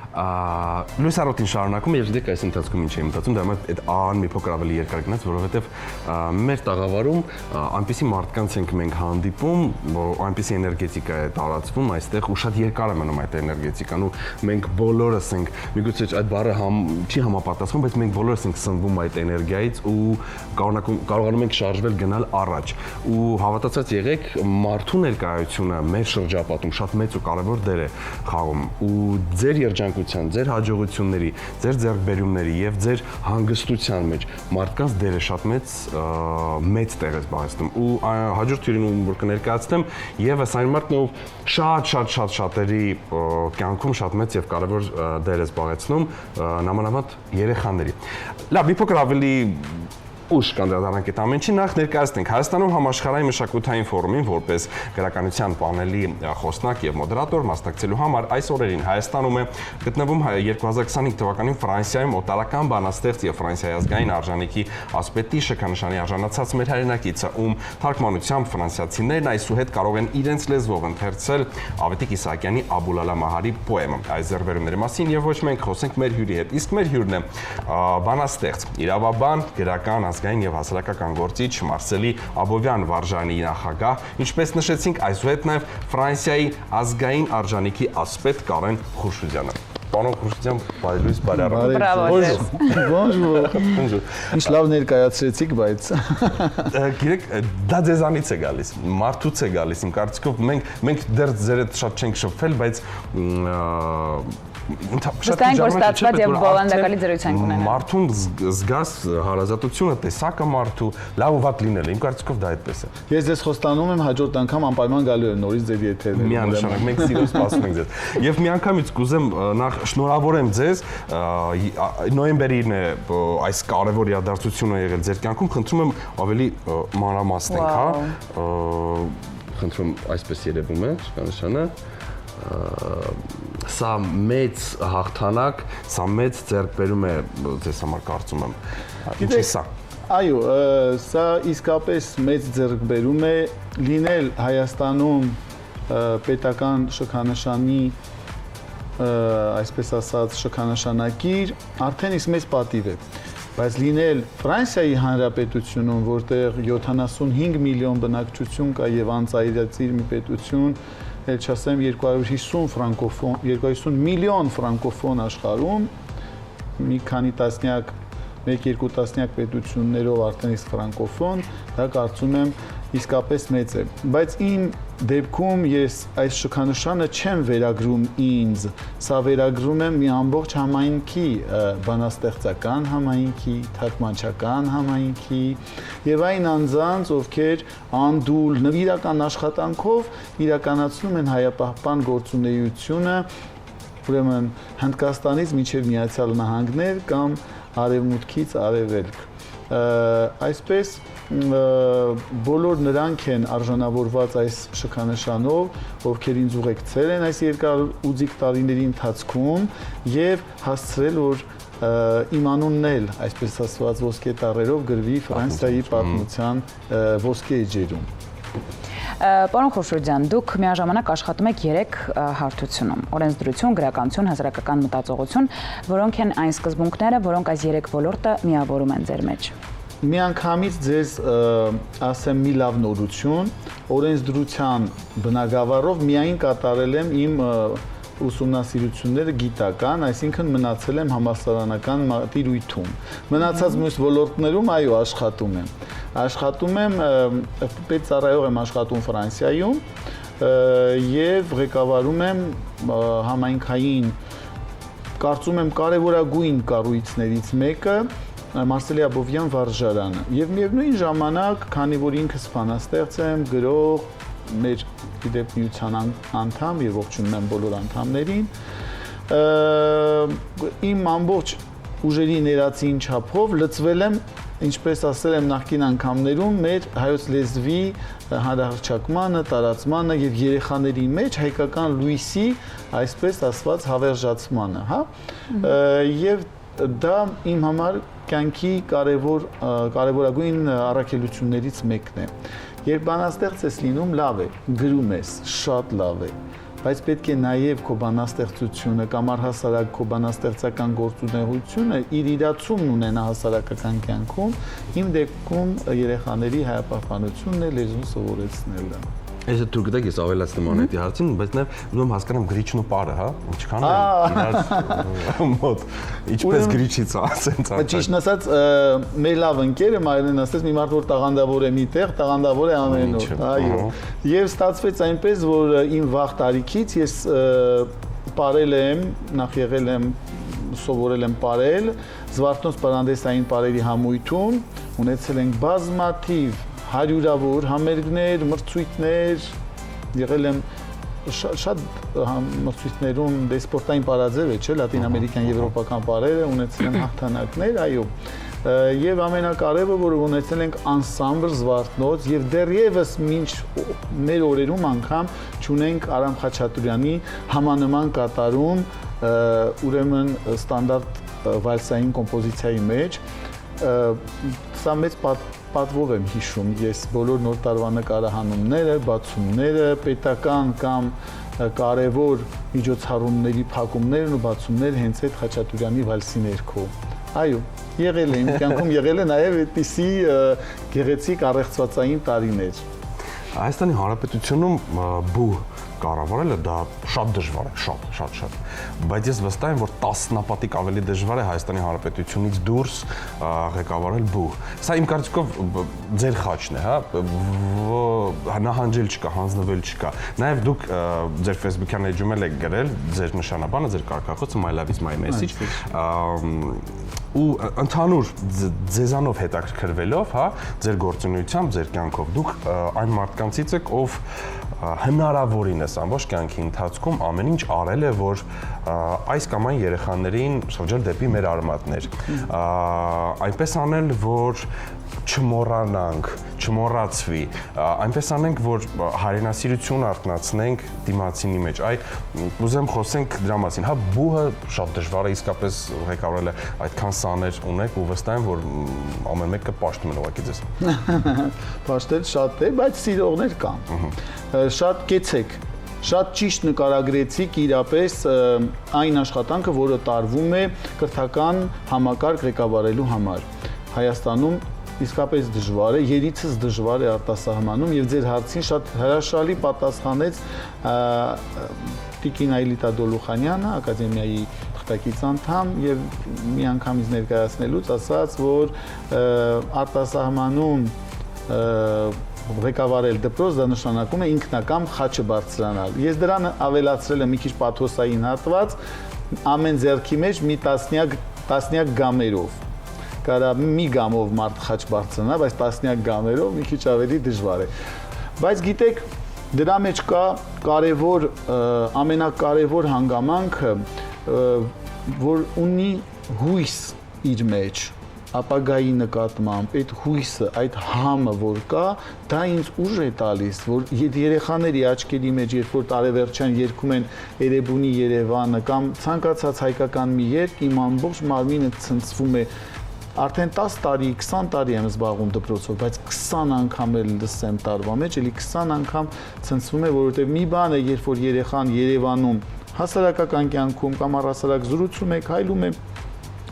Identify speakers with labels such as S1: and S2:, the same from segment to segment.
S1: Լույս առօրտին շարունակում եւ դեք այս ընթացքում ինչ եմ մտածում, դա այդ ան մի փոքր ավելի երկար գնաց, որովհետեւ մեր տաղավարում այնպիսի մարդկանց ենք մենք հանդիպում, որ այնպիսի էներգետիկա է տարածվում այստեղ ու շատ երկար է մնում այդ էներգետիկան ու մենք բոլորս ենք, միգուցե այդ բառը չի համապատասխանում, բայց մենք բոլորս ենք սնվում այդ էներգիայից ու կարողանում ենք շարժվել գնալ առաջ ու հավատացած եղեք մարդու ներկայությունը մեր շրջապատում շատ մեծ ու կարևոր դեր է խաղում ու ձեր երջանկության, ձեր հաջողությունների, ձեր ձեռքբերումների եւ ձեր հանգստության մեջ մարդկանց դերը շատ մեծ տեղ է զբաղեցնում ու հաջորդ թյուրին որ կներկայացնեմ եւս այն մարդն ով շատերի կյանքում շատ մեծ եւ կարևոր դեր է զբաղեցնում նամանավանդ երեխաների։ Լավ, մի փոքր ավելի ուշ կանդրադառնանք այդ ամենին, նախ ներկայացնենք Հայաստանում համաշխարհային մշակութային ֆորումին որպես գրականության պանելի խոսնակ եւ մոդերատոր մասնակցելու համար այս օրերին Հայաստանում է գտնվում 2025 թվականին Ֆրանսիայում օտարական բանաստեղծ եւ Ֆրանսիայի ազգային արժանիքի ասպետի շքանշանի արժանացած մեր հայրենակիցը, ում թարգմանությամբ ֆրանսիացիներն այսուհետ կարող են իրենց լեզվով ընթերցել Ավետիք Իսահակյանի Աբուլալա Մահարի պոեմը։ Այս ձեռքբերումների մասին եւ ոչ մենք խոսենք մեր հյուրի հետ։ Իսկ մեր հյուրն է բանաստեղծ, իրավաբան, գրական ազգային եւ հասարակական գործիչ Մարսելի Աբովյան վարժանի նախագահ, ինչպես նշեցինք, այսուհետ նաեւ Ֆրանսիայի ազգային արժանիքի ասպետ Կարեն Խուրշուդյանը։ Պարոն Խուրշուդյան, բարելույս,
S2: Bonjour։ Ինչ լավ ներկայացրեցիք, բայց
S1: գիտեք, դա ձեզանից է գալիս, մարդուց է գալիս, իմ կարծիքով մենք դեռ ձեր հետ շատ չենք շփվել, բայց
S3: Վստահ որ ստացված եւ բովանդակալի դրություն կունենա։
S1: Մարդուն զգաս հարազատությունը, տեսակը մարդու լավ ու վատ լինել է։ Իմ կարծիքով դա այդպես է։
S2: Ես ձեզ խոստանում եմ հաջորդ անգամ անպայման գալու եմ նորից ձեր եթերին։
S1: Միանշանակ մենք սիրով սպասում ենք ձեզ։ Եվ միանգամից կուզեմ նախ շնորհավորեմ ձեզ, նոյեմբերին է այս կարևոր իրադարձությունը եղել ձեր կյանքում, խնդրում եմ ավելի մանրամասնենք, հա։ Խնդրում այսպես երևում է, շքանշանը։ Սա մեծ հաղթանակ, սա մեծ ձեռքբերում է ձեզ համար կարծում եմ։ Ինչ է սա։
S2: Այո, սա իսկապես մեծ ձեռքբերում է լինել Հայաստանում պետական շքանշանի, այսպես ասած, շքանշանակիր, արդեն իսկ մեծ պատիվ է։ Բայց լինել Ֆրանսիայի Հանրապետությունում, որտեղ 75 միլիոն բնակչություն կա եւ անծայրածիր մի պետություն, էլ չասեմ 250 միլիոն ֆրանկոֆոն աշխարհում, մի քանի տասնյակ, 1-2 տասնյակ պետություններով արդեն իսկ ֆրանկոֆոն, դա կարծում եմ իսկապես մեծ է։ Բայց իմ դեպքում ես այս շքանշանը չեմ վերագրում ինձ, սա վերագրում եմ մի ամբողջ համայնքի, բանաստեղծական համայնքի, թարգմանչական համայնքի եւ այն անձանց, ովքեր անդուլ նվիրական աշխատանքով իրականացնում են հայապահպան գործունեությունը, ուրեմն Հնդկաստանից մինչև Միացյալ Նահանգներ կամ արևմուտքից արևելք։ Այսպես բոլոր նրանք են արժանավորված այս շքանշանով, ովքեր ինձ ուղեկցել են այս երկար ուձիգ տարիների ընթացքում եւ հասցրել, որ իմ անունն էլ, այսպես ասված, ոսկե տառերով գրվի Ֆրանսիայի պատմության ոսկե էջերում։
S3: Պարոն Խուրշուդյան, դուք միաժամանակ աշխատում եք 3 հարթությունում՝ օրենսդրություն, գրականություն, հասարակական մտածողություն, որոնք են այն սկզբունքները, որոնք այս 3 ոլորտը միավորում են ձեր մեջ։
S2: Միանգամից ձեզ ասեմ մի լավ նորություն, օրենսդրության բնագավառով միայն կատարել եմ իմ ուսումնասիրությունները գիտական, այսինքն մնացել եմ համալսարանական տիրույթում։ Մնացած մյուս ոլորտներում այո աշխատում եմ։ Աշխատում եմ պետծառայող եմ աշխատում Ֆրանսիայում եւ ղեկավարում եմ համայնքային, կարծում եմ կարևորագույն կառույցներից մեկը Մարսելի Աբովյան վարժարանը եւ միևնույն ժամանակ, քանի որ ինքս բանաստեղծ եմ, գրող, մեր իդեպ միության անդամ եւ ողջունում եմ բոլոր անդամներին, իմ ամբողջ ուժերի ներածին չափով լծվել եմ, ինչպես ասել եմ նախկին անգամներում, մեր հայոց լեզվի հանրահռչակմանը, տարածմանը եւ երեխաների մեջ հայկական լույսի, այսպես ասված, հավերժացմանը, հա։ Եվ դա իմ համար կյանքի կարևորագույն առաքելություններից մեկն է։ Երբ բանաստեղծ ես լինում, լավ է, գրում ես, շատ լավ է, բայց պետք է նաև քո բանաստեղծությունը կամ առհասարակ քո բանաստեղծական գործունեությունը իր իրացումն ունենա հասարակական կյանքում, իմ դեպքում երեխաների հայապահպանությունն է, լեզուն սովորեցնելը։
S1: Ես դուք գիտեք, ես ավելացնում եմ այդ հարցին, բայց նաև ուզում եմ հասկանամ գրիչն ու պարը, հա, ինչքան է իրար մոտ, ինչպես գրիչից ասենց։
S2: Ճիշտ ասած, մեր լավ ընկերը Մարինեն ասեց, մի մարդ որ տաղանդավոր է միտեղ, տաղանդավոր է ամեն օր, այո։ Եվ ստացվեց այնպես, որ իմ վաղ տարիքից ես պարել եմ, նախ եղել եմ, սովորել եմ պարել, Զվարթնոց պարանդեսային պարերի համույթում, ունեցել ենք բազմաթիվ հարյուրավոր համերգներ, մրցույթներ, եղել եմ շատ մրցույթներում դեսպորտային պարաձև է, չէ, լատինամերիկյան, եվրոպական պարերը, ունեցել եմ հաղթանակներ, այո։ Եվ ամենակարևորը, որ ունեցել ենք անսամբլ Զվարթնոց եւ դեռևս մինչ մեր օրերում անգամ ճունենք Արամ Խաչատուրյանի համանման կատարում, ուրեմն ստանդարտ վալսային կոմպոզիցիայի մեջ, սա մեծ պատվով եմ հիշում ես բոլոր նոր տարվա նկարահանումները, բացումները, պետական կամ կարևոր միջոցառումների փակումներն ու բացումները հենց այդ Խաչատուրյանի վալսի ներքո։ Այո, եղել է, իմ կյանքում եղել է նաև այդպիսի գեղեցիկ առեղծվածային տարիներ։
S1: Հայաստանի Հանրապետությունում բու կառավարելը դա շատ դժվար է, շատ։ Բայց ես վստահ եմ, որ 10 նապատիկ ավելի դժվար է Հայաստանի Հանրապետությունից դուրս ղեկավարել բու։ Սա իմ կարծիքով ձեր խաչն է, հա, նահանջել չկա, հանձնվել չկա։ Նաև դուք ձեր Facebook-յան էջում եք գրել ձեր նշանաբանը, ձեր կարգախոսը My Life is my message, ու ընդհանուր ձեզանով հետաքրքրվելով, հա, ձեր գործունեությամբ, ձեր կյանքով, դուք այն մարդկանցից եք, ով հնարավորինս ամբողջ կյանքի ընթացքում ամեն ինչ արել է, որ այս կամ այն երեխաներին շրջել դեպի մեր արմատներ։ Այնպես անել, որ չմոռանանք, չմոռացվի, այնպես անենք, որ հայրենասիրություն արտնացնենք դիմացինի մեջ։ Ուզեմ խոսենք դրա մասին։ Հա, բուհը շատ դժվար է իսկապես ղեկավարելը, այդքան սաներ ունեք ու վստահ եմ, որ ամեն մեկը պաշտում են ուղղակի ձեզ։
S2: Պաշտել շատ է, բայց սիրողներ կան։ Շատ կեցեք, շատ ճիշտ նկարագրեցիք իրապես այն աշխատանքը, որը տարվում է կրթական համակարգ ղեկավարելու համար։ Հայաստանում իսկապես դժվար է, երիցս դժվար է արտասահմանում եւ ձեր հարցին շատ հրաշալի պատասխանեց Տիկին Այլիտա Դոլուխանյանը, ակադեմիայի թղթակից անդամ եւ մի անգամից ներկայացնելուց ասաց, որ արտասահմանում ղեկավարել դպրոց դա նշանակում է ինքնակամ խաչը բարձրանալ։ Ես դրան ավելացրել եմ մի քիչ պաթոսային հատված, ամեն ձեռքի մեջ մի տասնյակ գամերով։ Կարա մի գամով մարդ խաչ բարձրանա, բայց տասնյակ գամերով մի քիչ ավելի դժվար է։ Բայց գիտեք, դրա մեջ կա կարևոր, ամենակարևոր հանգամանքը, որ ունի հույս իր մեջ, ապագայի նկատմամբ, այդ հույսը, այդ համը, որ կա, դա ինձ ուժ է տալիս, որ երեխաների աչքերի մեջ, երբ որ տարեվերջյան երգում են Էրեբունի Երևանը կամ ցանկացած հայկական մի երգ, իմ ամբողջ մարմինը ցնցվում է։ Արդեն 10 տարի, 20 տարի եմ զբաղվում դպրոցով, բայց 20 անգամ էլ լսեմ տարվա մեջ, էլի 20 անգամ ցնցվում է, որովհետև մի բան է, երբ որ երեխան Երևանում հասարակական կյանքում կամ առհասարակ զրուցում է, քայլում է,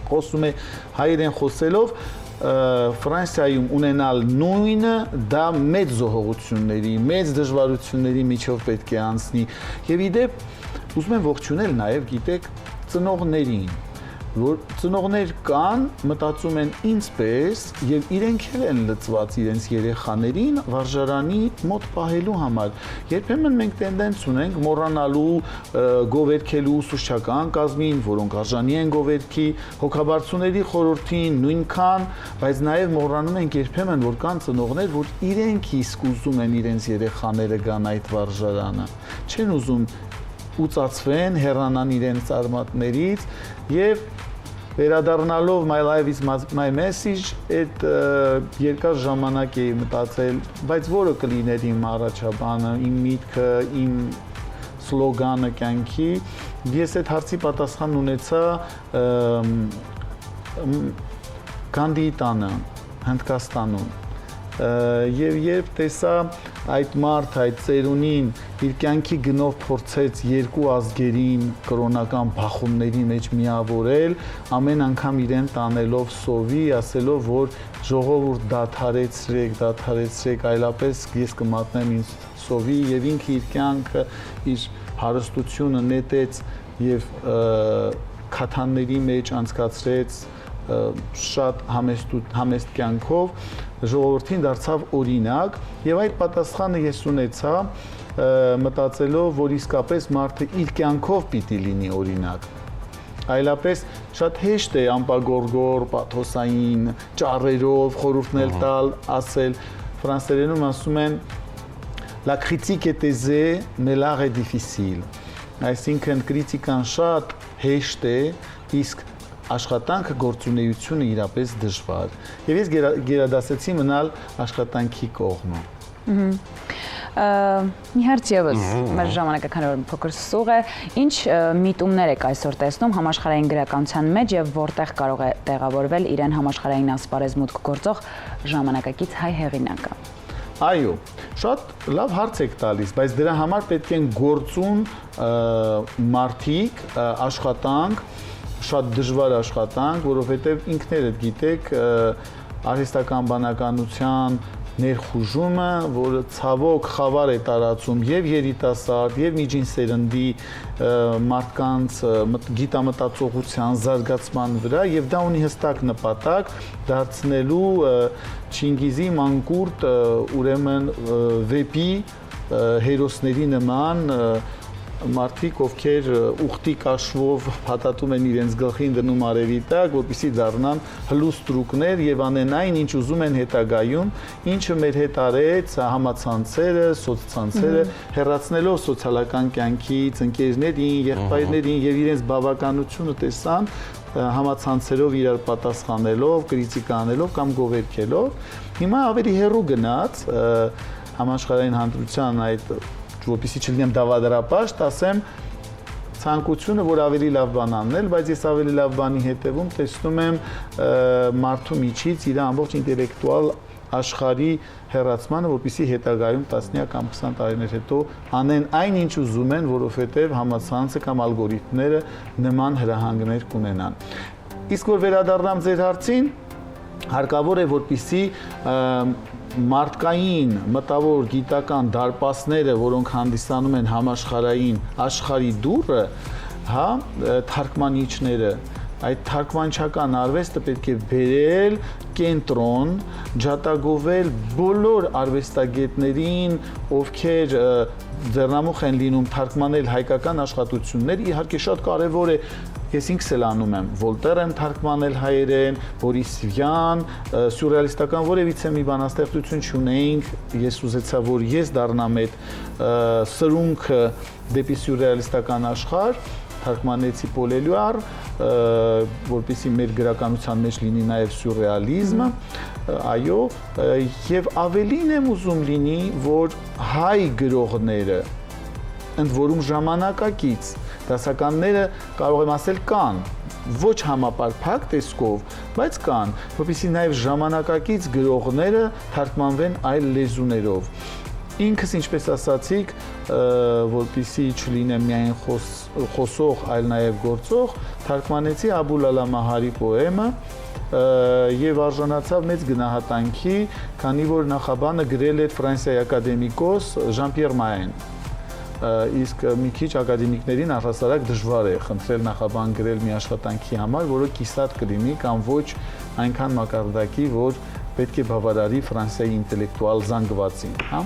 S2: խոսում է հայերեն խոսելով, Ֆրանսիայում ունենալ նույնը, դա մեծ զոհողությունների, մեծ դժվարությունների միջով պետք է անցնի։ Եվ իդեպ, ուզում եմ ողջունել նաև, գիտեք, ծնողներին, որ ծնողներ կան, մտածում են ինձպես եւ իրենք են լծված իրենց երեխաներին վարժարանի մոտ պահելու համար։ Երբեմն մենք տենդենս ունենք մոռանալու գովերքելու ուսուցչական կազմին, որոնք արժանի են գովերքի, հոգաբարձուների խորհրդին նույնքան, բայց նաեւ մոռանում ենք երբեմն, որ կան ծնողներ, որ իրենք իսկ ուզում են իրենց երեխաները գան այդ վարժարանը, չեն ուզում ուծացվեն, հեռանան իրենց արմատներից եւ վերադառնալով My Life is my message, այդ երկար ժամանակ էի մտածել, բայց որը կլիներ իմ առաջաբանը, իմ միտքը, իմ սլոգանը կյանքի, ես այդ հարցի պատասխան ունեցա Գանդիի տանը, Հնդկաստանում, եւ երբ տեսա այդ մարդ, այդ ծերունին իր կյանքի գնով փորձեց երկու ազգերին կրոնական բախումների մեջ միավորել, ամեն անգամ իրեն տանելով սովի, ասելով, որ ժողովուրդ դադարեցրեք, այլապես ես կմատնեմ ինձ սովի եւ ինքը իր կյանքը, իր հարստությունը նետեց եւ քաթանների մեջ անցկացրեց շատ համեստ կյանքով, ժողովրդին դարձավ օրինակ եւ այդ պատասխանը ես ունեցա մտածելով, որ իսկապես մարդը իր կյանքով պիտի լինի օրինակ։ Այլապես շատ հեշտ է ամպագորգոր, պաթոսային, ճառերով խորհուրդներ տալ, ասել, ֆրանսերենում ասում են La critique est aisée, mais l'art est difficile։ Այսինքն քրիտիկան շատ հեշտ է, իսկ աշխատանքը գործունեությունը իրապես դժվար։ Եվ ես գերադասեցի մնալ աշխատանքի կողմը։
S3: Մի հարց եւս, մեր ժամանակը քանի որ փոքր սուղ է, ինչ միտումներ եք այսօր տեսնում համաշխարհային գրականության մեջ եւ որտեղ կարող է տեղավորվել իրեն համաշխարհային ասպարեզ մուտք գործող ժամանակակից հայ հեղինակը։
S2: Այո, շատ լավ հարց եք տալիս, բայց դրա համար պետք են գործուն մարդիկ, աշխատանք, շատ դժվար աշխատանք, որովհետև ինքներդ գիտեք արհեստական բանականության ներխուժումը, որը ցավոք խավար է տարածում եւ երիտասարդ, եւ միջին սերնդի մարդկանց գիտամտածողության զարգացման վրա եւ դա ունի հստակ նպատակ դարձնելու Չինգիզի մանկուրտ ուրեմն վեպի հերոսների նման մարդիկ, ովքեր ուխտի կաշվով հատատում են իրենց գլխին դնում արևի տակ, որպեսզի դառնան հլուստրուկներ եւ անեն այն, ինչ ուզում են հետագայում, ինչը մեր հետ արեց համացանցերը, սոցցանցերը, հեռացնելով սոցիալական կյանքից ընկերներին, եղբայրներին եւ իրենց բավականությունը տեսան համացանցերով իրար պատասխանելով, կրիտիկա անելով կամ գովերքելով։ Հիմա ավելի հեռու գնաց համաշխարհային հանրության այդ որպեսզի չլինեմ դավադրապաշտ, ասեմ ցանկությունը, որ ավելի լավ բան անել, բայց ես ավելի լավ բանի հետևում տեսնում եմ մարդու միջից իր ամբողջ ինտելեկտուալ աշխարհի հեռացմանը, որպեսզի հետագայում 10 կամ 20 տարիներ հետո անեն այն, ինչ ուզում են, որովհետև համացանցը կամ ալգորիթմները նման հրահանգներ կունենան։ Իսկ որ վերադառնամ ձեր հարցին, հարկավոր է, որպեսզի մարդկային մտավոր գիտական դարպասները, որոնք հանդիսանում են համաշխարհային աշխարհի դուռը, հա, թարգմանիչները, այդ թարգմանչական արվեստը պետք է բերել կենտրոն, ջատագովել բոլոր արվեստագետներին, ովքեր ձեռնամուխ են լինում թարգմանել հայկական աշխատություններ, իհարկե շատ կարևոր է, ես ինքս էլ անում եմ, Վոլտեր եմ թարգմանել հայերեն, Բորիս Վյան, սյուրռեալիստական որևիցե մի բանաստեղծություն չունեինք, ես ուզեցա, որ ես դառնամ այդ սրունքը դեպի սյուրռեալիստական աշխարհ, թարգմանեցի Պոլելյուար, որպեսզի մեր գրականության մեջ լինի նաև սյուրռեալիզմը, այո, եւ ավելին եմ ուզում լինի, որ հայ գրողները, ընդ որում ժամանակակից դասականները կարող եմ ասել կան, ոչ համապարփակ տեսքով, բայց կան, որպեսզի նաև ժամանակակից գրողները թարգմանվեն այլ լեզուներով։ Ինքս ինչպես ասացիք, որպեսզի չլինեմ միայն խոսող, այլ նաև գործող, թարգմանեցի Աբուլ Ալա Մահարի պոեմը եւ արժանացավ մեծ գնահատանքի, քանի որ նախաբանը գրել է Ֆրանսիայի ակադեմիկոս Ժան-Պիեր Մաեն։ Իսկ մի քիչ ակադեմիկներին առհասարակ դժվար է խնդրել նախաբան գրել մի աշխատանքի համար, որը կիսատ կլինի կամ ոչ այնքան մակարդակի, որ պետք է բավարարի Ֆրանսիայի ինտելեկտուալ զանգվածին, հա։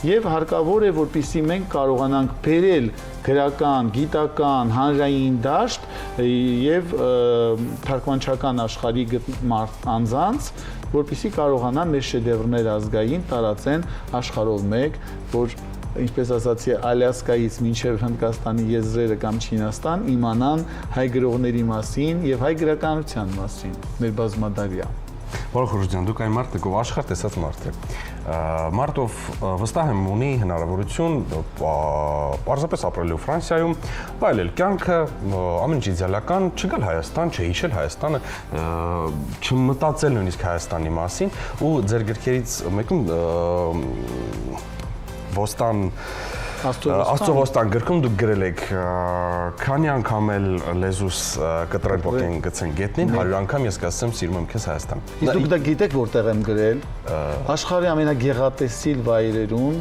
S2: Եվ հարկավոր է, որպեսզի մենք կարողանանք բերել գրական, գիտական, հանրային դաշտ եւ թարգմանչական աշխարհի անձանց, որպեսզի կարողանան մեր շեդևրներ ազգային տարածեն աշխարհով մեկ, որ ինչպես ասացի, Ալյասկայից մինչև Հնդկաստանի եզրերը կամ Չինաստան իմանան հայ գրողների մասին եւ հայ գրականության մասին, մեր բազմադարյա։
S1: Պարոն Խորոջյան, դուք այն մարդը ով աշխարհ տեսած մարդ եք։ Մարդով վստահ եմ ունի հնարավորություն պարզապես ապրելու Ֆրանսիայում, վայելել կյանքը, ամեն ինչ իդեալական, չգալ Հայաստան, չհիշել Հայաստանը, չմտածել նույնիսկ Հայաստանի մասին ու ձեր գրքերից մեկում ոստան Աստծո ոստան գրքում դուք գրել եք քանի անգամ էլ լեզուս կտրել փոքեն գցեն գետնին 100 անգամ ես կասեմ սիրում եմ քեզ Հայաստան։
S2: Իսկ դուք դա գիտեք որտեղ եմ գրել։ Աշխարհի ամենագեղատեսիլ վայրերում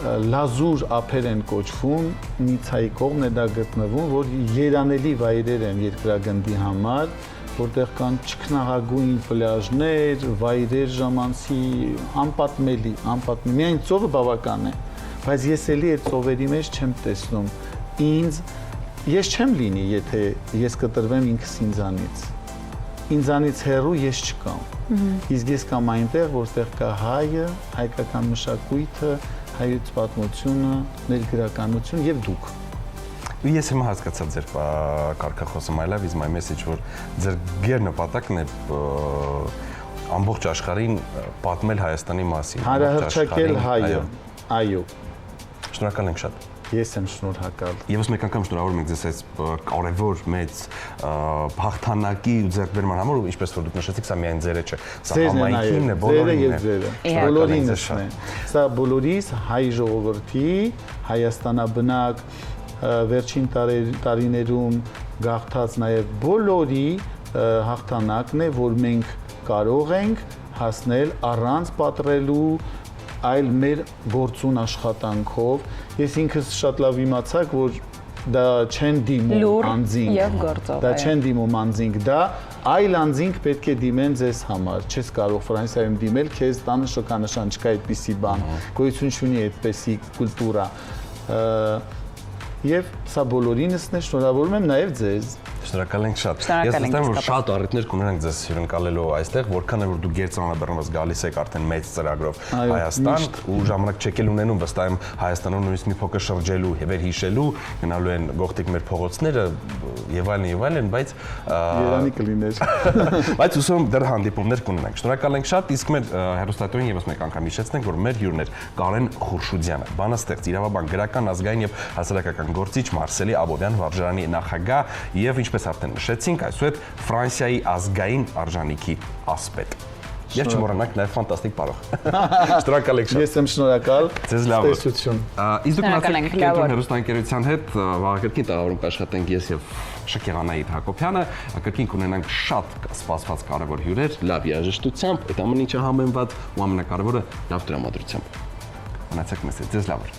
S2: լազուր ափեր են կոչվում, Նիցայի կողմն է դա գտնվում, որ երանելի վայրեր են երկրագնդի համար, որտեղ կան ճգնահագույն պլաժներ, վայրեր ժամանցի անպատմելի, միայն ծովը բավական է, բայց ես էլի այդ ծովերի մեջ չեմ տեսնում ինձ, ես չեմ լինի, եթե ես կտրվեմ ինքս ինձանից հեռու ես չկամ, իսկ ես կամ այնտեղ, որտեղ կա հայը, հայկական մշակույթը, հայոց պատմությունը, ներգրականություն եւ դուք։
S1: Ես հիմա հասկացա ձեր կարգախոսը my life is my message, որ ձեր գեր նպատակն է ամբողջ աշխարհին պատմել Հայաստանի մասին։
S2: Հանրահռչակել հայը։ Այո։
S1: Շնորհակալ ենք շատ։
S2: Ես եմ շնորհակալ։
S1: Եվս մեկ անգամ շնորհավորում ենք ձեզ այս կարևոր մեծ հաղթանակի ու ձեռքբերման համար, ու ինչպես որ դուք նշեցիք, սա միայն ձերը չէ, սա համայնքին է, բոլորին է։
S2: Բոլորինս է։ Սա բոլորիս հայ ժողովրդի, Հայաստանաբնակ վերջին տարիներում գաղթած նաև բոլորի հաղթանակն է, որ մենք կարող ենք հասնել առանց պատռելու, այլ մեր գործուն աշխատանքով։ Ես ինքս շատ լավ իմացակ, որ դա չեն դիմում անձինք, դա չեն դիմում անձինք, դա այլ անձինք պետք է դիմեն ձեզ համար։ Չես կարող Ֆրանսիայում դիմել, քեզ տանը շոկանշան չկա այդպիսի բան, գոյություն չունի այդպիսի կուլտուրա։ Եվ սա բոլորինսն է, շնորհավորում եմ նաև ձեզ։
S1: Շնորհակալ ենք շատ։ Ես վստահ եմ, որ շատ առիթներ կունենանք ձեզ հյուրընկալելու այստեղ, որքան է որ դուք գերծանրաբեռնված գալիս եք արդեն մեծ ծրագրով Հայաստան ու ժամանակ չեք էլ ունենում, վստահ եմ Հայաստանում նույնիսկ մի փոքր շրջելու, վերհիշելու, գնալու են գողտիկ մեր փողոցները եւ այլն, բայց
S2: Երանի կլիներ։
S1: Բայց ուսում եմ դեռ հանդիպումներ կունենանք։ Շնորհակալ ենք շատ, իսկ մեր հեռուստատորին եւս մեկ անգամ հիշեցնենք, որ մեր հյուրն էր Կարեն Խուրշուդյանը, բանաստեղծ, իրավաբան, գրական, ազգային եւ հասարակական գործիչ, Մարսելի Աբովյան վարժարանի նախագահ եւ ինչպես արդեն նշեցինք, այսուհետ Ֆրանսիայի ազգային արժանիքի ասպետ։ Եվ չմոռանանք նաև ֆանտաստիկ բարող։ Շնորհակալ եք շատ։
S2: Ես եմ շնորհակալ։
S1: Ձեզ լավ։
S2: Տեսություն։
S1: Իսկ դուք մնացեք Կենտրոն հեռուստաընկերության հետ, վաղակրկին տաղավարում կաշխատենք ես եւ Շքեղանայիթ Հակոբյանը, կրկին կունենանք շատ սպասված կարևոր հյուրեր, լավ երաժշտությամբ, այդ ամեն ինչը համեմված ու ամենակարևորը լավ տրամադրությամբ։ Մնացեք մեզ հետ, ձեզ լավ։